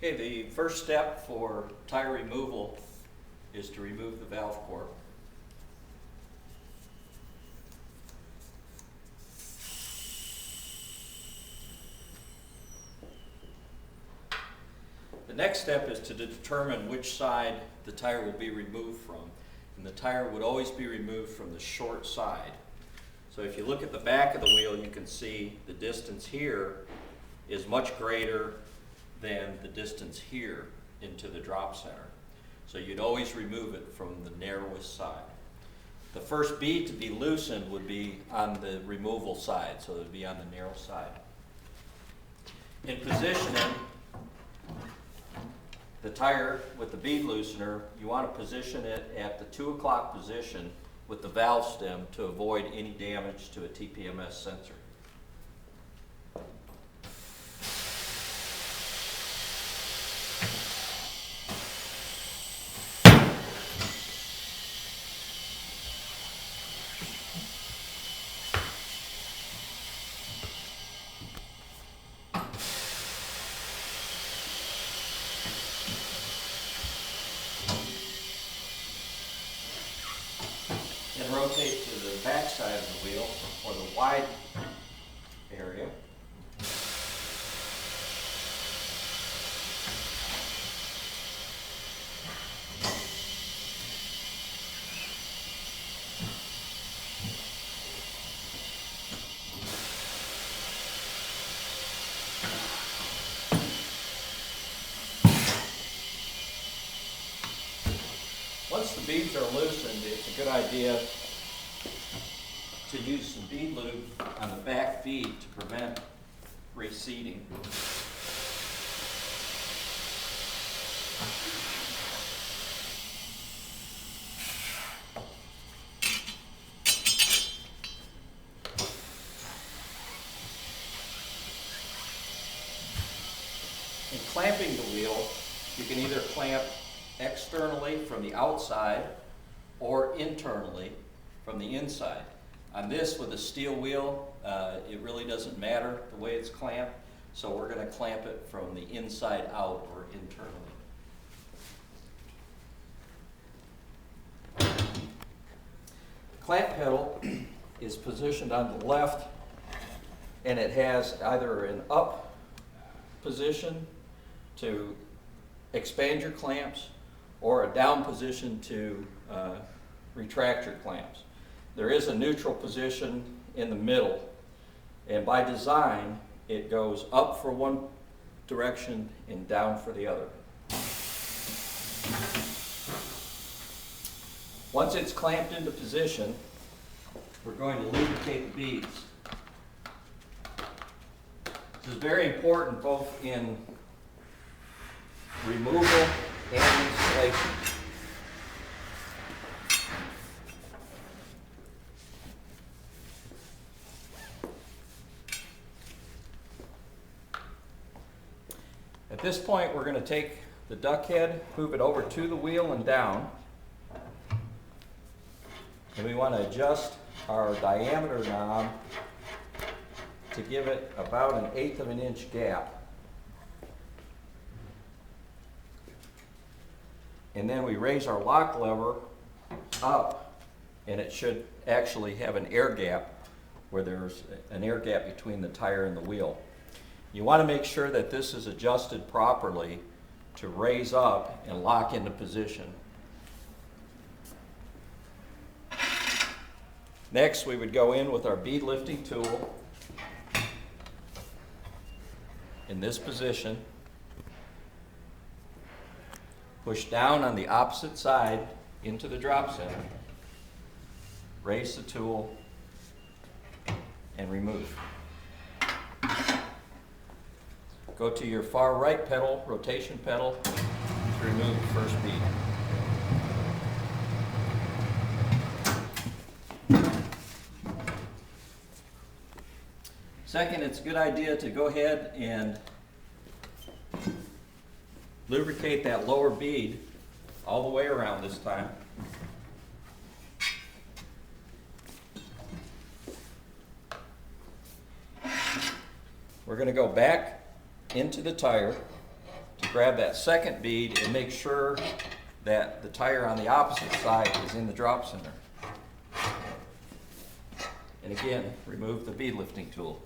Okay, the first step for tire removal is to remove the valve core. The next step is to determine which side the tire will be removed from. And the tire would always be removed from the short side. So if you look at the back of the wheel, you can see the distance here is much greater than the distance here into the drop center. So you'd always remove it from the narrowest side. The first bead to be loosened would be on the removal side, so it would be on the narrow side. In positioning the tire with the bead loosener, you want to position it at the 2 o'clock position with the valve stem to avoid any damage to a TPMS sensor. And rotate to the back side of the wheel, or the wide area. Once the beads are loosened, it's a good idea to use some bead lube on the back bead to prevent reseating. In clamping the wheel, you can either clamp externally from the outside or internally from the inside. On this, with a steel wheel, it really doesn't matter the way it's clamped, so we're going to clamp it from the inside out or internally. The clamp pedal is positioned on the left, and it has either an up position to expand your clamps or a down position to retract your clamps. There is a neutral position in the middle, and by design it goes up for one direction and down for the other. Once it's clamped into position, we're going to lubricate the beads. This is very important both in removal and installation. At this point, we're going to take the duck head, move it over to the wheel and down. And we want to adjust our diameter knob to give it about an 1/8 of an inch gap. And then we raise our lock lever up, and it should actually have an air gap where there's an air gap between the tire and the wheel. You want to make sure that this is adjusted properly to raise up and lock into position. Next, we would go in with our bead lifting tool in this position. Push down on the opposite side into the drop center. Raise the tool and remove. Go to your far right pedal, rotation pedal, to remove the first bead. Second, it's a good idea to go ahead and lubricate that lower bead all the way around this time. We're going to go back into the tire to grab that second bead and make sure that the tire on the opposite side is in the drop center. And again, remove the bead lifting tool.